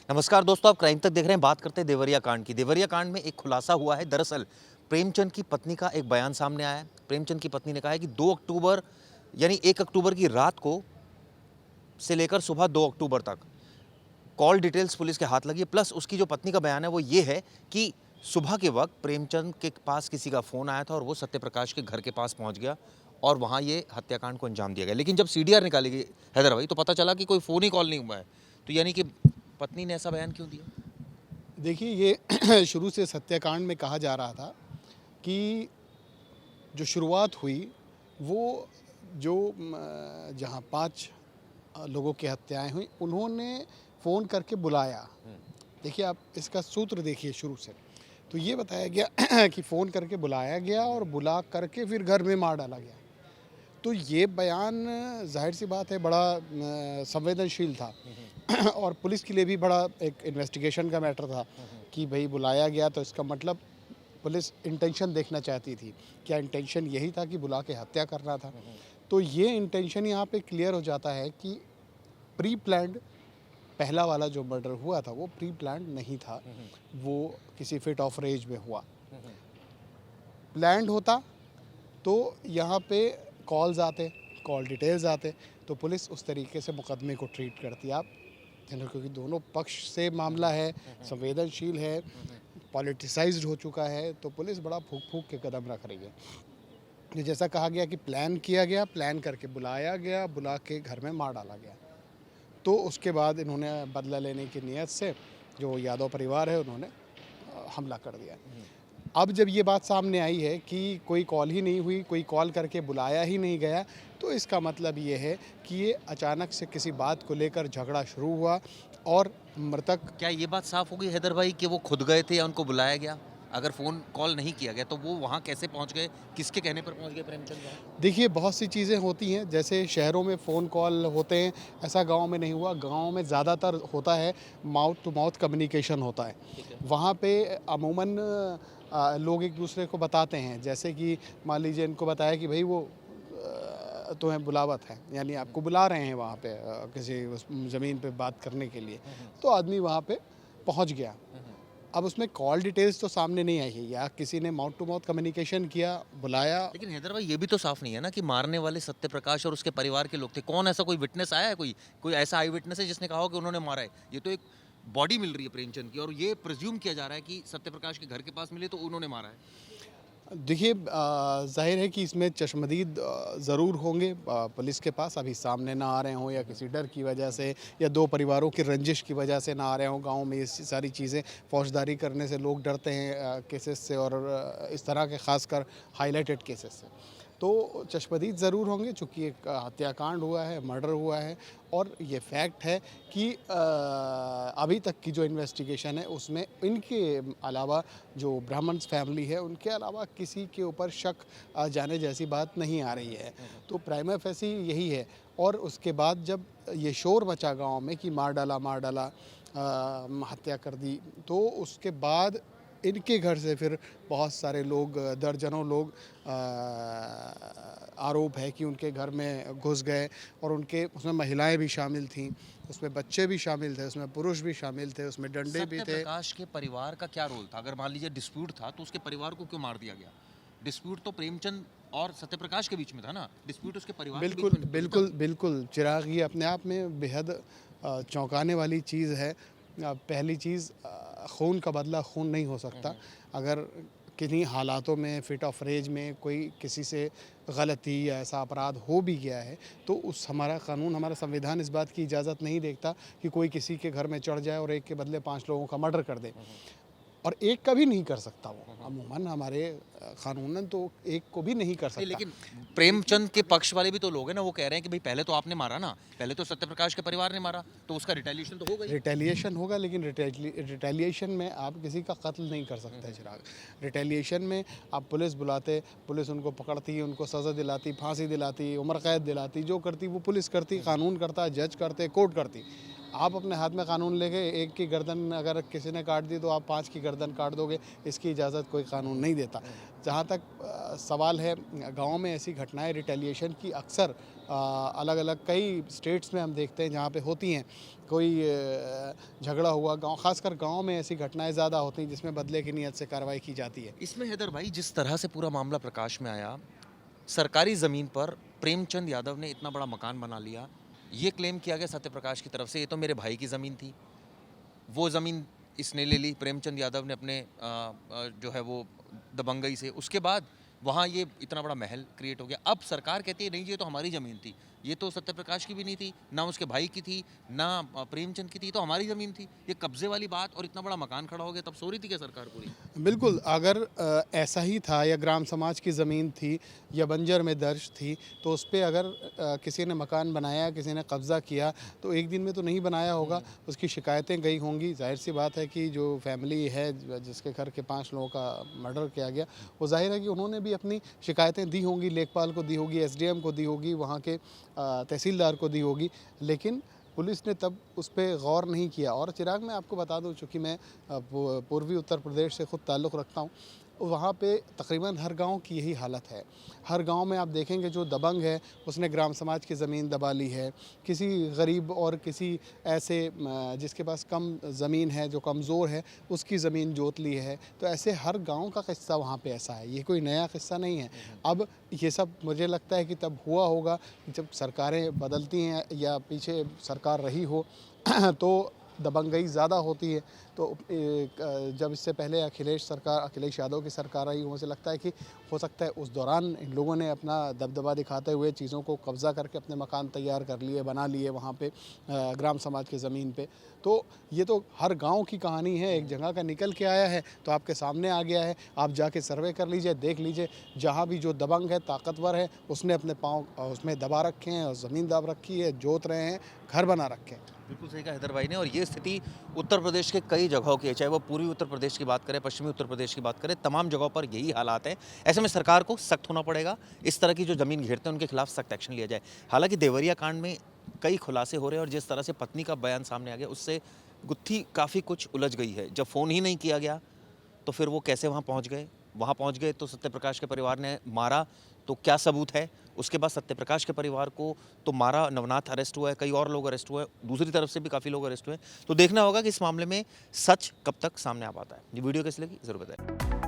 नमस्कार दोस्तों, आप क्राइम तक देख रहे हैं। बात करते हैं देवरिया कांड की। देवरिया कांड में एक खुलासा हुआ है। दरअसल प्रेमचंद की पत्नी का एक बयान सामने आया है। प्रेमचंद की पत्नी ने कहा है कि 2 अक्टूबर यानी 1 अक्टूबर की रात को से लेकर सुबह 2 अक्टूबर तक कॉल डिटेल्स पुलिस के हाथ लगी। प्लस उसकी जो पत्नी का बयान है वो ये है कि सुबह के वक्त प्रेमचंद के पास किसी का फ़ोन आया था और वो सत्यप्रकाश के घर के पास पहुंच गया और वहां ये हत्याकांड को अंजाम दिया गया। लेकिन जब सीडीआर निकाली गई हैदराबाद तो पता चला कि कोई फ़ोन ही कॉल नहीं हुआ है। तो यानी कि पत्नी ने ऐसा बयान क्यों दिया? देखिए ये शुरू से सत्याकांड में कहा जा रहा था कि जो शुरुआत हुई वो जो जहाँ 5 लोगों की हत्याएं हुई उन्होंने फ़ोन करके बुलाया। देखिए आप इसका सूत्र देखिए शुरू से। तो ये बताया गया कि फ़ोन करके बुलाया गया और बुला करके फिर घर में मार डाला गया। तो ये बयान ज़ाहिर सी बात है बड़ा संवेदनशील था और पुलिस के लिए भी बड़ा एक इन्वेस्टिगेशन का मैटर था कि भाई बुलाया गया तो इसका मतलब पुलिस इंटेंशन देखना चाहती थी। क्या इंटेंशन यही था कि बुला के हत्या करना था? तो ये इंटेंशन यहाँ पे क्लियर हो जाता है कि प्री प्लान्ड पहला वाला जो मर्डर हुआ था वो प्री प्लान्ड नहीं था, वो किसी फिट ऑफ रेज में हुआ। प्लान्ड होता तो यहाँ पे कॉल्स आते, कॉल डिटेल्स आते, तो पुलिस उस तरीके से मुकदमे को ट्रीट करती। आप क्योंकि दोनों पक्ष से मामला है, संवेदनशील है, पॉलिटिसाइज्ड हो चुका है, तो पुलिस बड़ा फूक फूक के कदम रख रही है। ये जैसा कहा गया कि प्लान किया गया, प्लान करके बुलाया गया, बुला के घर में मार डाला गया। तो उसके बाद इन्होंने बदला लेने की नीयत से जो यादव परिवार है उन्होंने हमला कर दिया। अब जब ये बात सामने आई है कि कोई कॉल ही नहीं हुई, कोई कॉल करके बुलाया ही नहीं गया, तो इसका मतलब ये है कि ये अचानक से किसी बात को लेकर झगड़ा शुरू हुआ और मृतक क्या ये बात साफ हो गई हैदर भाई कि वो खुद गए थे या उनको बुलाया गया? अगर फ़ोन कॉल नहीं किया गया तो वो वहाँ कैसे पहुँच गए? किसके कहने पर पहुँच गए प्रेमचंद वहाँ? देखिए बहुत सी चीज़ें होती हैं, जैसे शहरों में फ़ोन कॉल होते हैं, ऐसा गांव में नहीं हुआ। गांव में ज़्यादातर होता है माउथ टू माउथ कम्युनिकेशन होता है। ठीक है। वहाँ पे अमूमन लोग एक दूसरे को बताते हैं, जैसे कि मान लीजिए इनको बताया कि भाई वो तुम्हें बुलावत है, यानी आपको बुला रहे हैं वहाँ पे किसी उस ज़मीन पे बात करने के लिए। तो आदमी वहाँ पे पहुँच गया। अब उसमें कॉल डिटेल्स तो सामने नहीं आई है, या किसी ने माउथ टू माउथ कम्युनिकेशन किया, बुलाया। लेकिन हैदर भाई ये भी तो साफ नहीं है ना कि मारने वाले सत्यप्रकाश और उसके परिवार के लोग थे। कौन ऐसा कोई विटनेस आया है? कोई ऐसा आई विटनेस है जिसने कहा हो कि उन्होंने मारा है? ये तो एक बॉडी मिल रही है प्रेमचंद की और ये प्रिज्यूम किया जा रहा है कि सत्यप्रकाश के घर के पास मिली तो उन्होंने मारा है। देखिए ज़ाहिर है कि इसमें चश्मदीद ज़रूर होंगे पुलिस के पास, अभी सामने ना आ रहे हों या किसी डर की वजह से या दो परिवारों की रंजिश की वजह से ना आ रहे हों। गांव में ये सारी चीज़ें फौजदारी करने से लोग डरते हैं केसेस से, और इस तरह के ख़ासकर हाईलाइटेड केसेस से। तो चश्मदीद ज़रूर होंगे, चूँकि एक हत्याकांड हुआ है, मर्डर हुआ है, और ये फैक्ट है कि अभी तक की जो इन्वेस्टिगेशन है उसमें इनके अलावा जो ब्राह्मण्स फैमिली है उनके अलावा किसी के ऊपर शक जाने जैसी बात नहीं आ रही है। तो प्राइमा फेसी यही है। और उसके बाद जब ये शोर मचा गांव में कि मार डाला हत्या कर दी, तो उसके बाद इनके घर से फिर बहुत सारे लोग, दर्जनों लोग आरोप है कि उनके घर में घुस गए, और उनके उसमें महिलाएं भी शामिल थीं, उसमें बच्चे भी शामिल थे, उसमें पुरुष भी शामिल थे, उसमें डंडे भी थे। सत्यप्रकाश के परिवार का क्या रोल था? अगर मान लीजिए डिस्प्यूट था तो उसके परिवार को क्यों मार दिया गया? डिस्प्यूट तो प्रेमचंद और सत्यप्रकाश के बीच में था ना, डिस्प्यूट उसके परिवार के बीच बिल्कुल में नहीं था। बिल्कुल बिल्कुल चिराग, ये अपने आप में बेहद चौंकाने वाली चीज़ है। पहली चीज़, खून का बदला खून नहीं हो सकता। अगर किन्हीं हालातों में फिट ऑफ रेज में कोई किसी से गलती या ऐसा अपराध हो भी गया है, तो उस हमारा कानून, हमारा संविधान इस बात की इजाज़त नहीं देखता कि कोई किसी के घर में चढ़ जाए और एक के बदले 5 लोगों का मर्डर कर दे। और एक का भी नहीं कर सकता वो, अमूमन हमारे कानूनन तो एक को भी नहीं कर नहीं, सकता। लेकिन प्रेमचंद के पक्ष वाले भी तो लोग हैं ना, वो कह रहे हैं कि भाई पहले तो आपने मारा ना, पहले तो सत्यप्रकाश के परिवार ने मारा, तो उसका रिटेलिएशन तो होगा ही। रिटेलिएशन होगा, लेकिन रिटेलिएशन में आप किसी का कत्ल नहीं कर सकते चिराग। रिटेलिएशन में आप पुलिस बुलाते, पुलिस उनको पकड़ती, उनको सज़ा दिलाती, फांसी दिलाती, उम्र कैद दिलाती, जो करती वो पुलिस करती, कानून करता, जज करते, कोर्ट करती। आप अपने हाथ में कानून लेके एक की गर्दन अगर किसी ने काट दी तो आप 5 की गर्दन काट दोगे, इसकी इजाज़त कोई कानून नहीं देता। जहाँ तक सवाल है गाँव में ऐसी घटनाएं रिटेलिएशन की अक्सर अलग अलग कई स्टेट्स में हम देखते हैं जहाँ पे होती हैं। कोई झगड़ा हुआ गाँव, खासकर गाँव में ऐसी घटनाएं ज़्यादा होती हैं जिसमें बदले की नीयत से कार्रवाई की जाती है। इसमें हैदर भाई जिस तरह से पूरा मामला प्रकाश में आया, सरकारी ज़मीन पर प्रेमचंद यादव ने इतना बड़ा मकान बना लिया, ये क्लेम किया गया सत्यप्रकाश की तरफ से ये तो मेरे भाई की ज़मीन थी, वो ज़मीन इसने ले ली प्रेमचंद यादव ने अपने जो है वो दबंगई से। उसके बाद वहाँ ये इतना बड़ा महल क्रिएट हो गया। अब सरकार कहती है नहीं जी ये तो हमारी ज़मीन थी, ये तो सत्यप्रकाश की भी नहीं थी, ना उसके भाई की थी, ना प्रेमचंद की थी, तो हमारी ज़मीन थी। ये कब्जे वाली बात और इतना बड़ा मकान खड़ा हो गया, तब सो रही थी क्या सरकार पूरी? बिल्कुल, अगर ऐसा ही था या ग्राम समाज की ज़मीन थी या बंजर में दर्ज थी, तो उस पे अगर किसी ने मकान बनाया, किसी ने कब्ज़ा किया, तो एक दिन में तो नहीं बनाया होगा, उसकी शिकायतें गई होंगी। ज़ाहिर-सी बात है कि जो फैमिली है जिसके घर के 5 लोगों का मर्डर किया गया, वो ज़ाहिर है कि उन्होंने भी अपनी शिकायतें दी होंगी, लेखपाल को दी होगी, एसडीएम को दी होगी, वहाँ के तहसीलदार को दी होगी, लेकिन पुलिस ने तब उस पे गौर नहीं किया। और चिराग, मैं आपको बता दूं, चूँकि मैं पूर्वी उत्तर प्रदेश से ख़ुद ताल्लुक़ रखता हूँ, वहाँ पे तकरीबन हर गांव की यही हालत है। हर गांव में आप देखेंगे जो दबंग है उसने ग्राम समाज की ज़मीन दबा ली है, किसी गरीब और किसी ऐसे जिसके पास कम ज़मीन है, जो कमज़ोर है, उसकी ज़मीन जोत ली है। तो ऐसे हर गांव का किस्सा वहाँ पे ऐसा है, ये कोई नया किस्सा नहीं है। अब ये सब मुझे लगता है कि तब हुआ होगा जब सरकारें बदलती हैं या पीछे सरकार रही हो तो दबंगई ज़्यादा होती है। तो जब इससे पहले अखिलेश यादव की सरकार आई, मुझे लगता है कि हो सकता है उस दौरान इन लोगों ने अपना दबदबा दिखाते हुए चीज़ों को कब्ज़ा करके अपने मकान तैयार कर लिए, बना लिए वहाँ पे ग्राम समाज की ज़मीन पे। तो ये तो हर गांव की कहानी है, एक जगह का निकल के आया है तो आपके सामने आ गया है। आप जाके सर्वे कर लीजिए, देख लीजिए, जहाँ भी जो दबंग है, ताकतवर है, उसने अपने पाँव उसमें दबा रखे हैं और ज़मीन दब रखी है, जोत रहे हैं, घर बना रखे हैं। बिल्कुल सही कहा हैदर भाई ने। और ये स्थिति उत्तर प्रदेश के कई जगहों की है, चाहे वो पूर्वी उत्तर प्रदेश की बात करें, पश्चिमी उत्तर प्रदेश की बात करें, तमाम जगहों पर यही हालात हैं। ऐसे में सरकार को सख्त होना पड़ेगा, इस तरह की जो ज़मीन घेरते हैं उनके खिलाफ सख्त एक्शन लिया जाए। हालांकि देवरिया कांड में कई खुलासे हो रहे हैं और जिस तरह से पत्नी का बयान सामने आ गया उससे गुत्थी काफ़ी कुछ उलझ गई है। जब फ़ोन ही नहीं किया गया तो फिर वो कैसे वहाँ पहुँच गए? वहाँ पहुँच गए तो सत्यप्रकाश के परिवार ने मारा, तो क्या सबूत है? उसके बाद सत्यप्रकाश के परिवार को तो मारा, नवनाथ अरेस्ट हुआ है, कई और लोग अरेस्ट हुए हैं, दूसरी तरफ से भी काफ़ी लोग अरेस्ट हुए हैं। तो देखना होगा कि इस मामले में सच कब तक सामने आ पाता है। ये वीडियो कैसी लगी ज़रूर बताएं।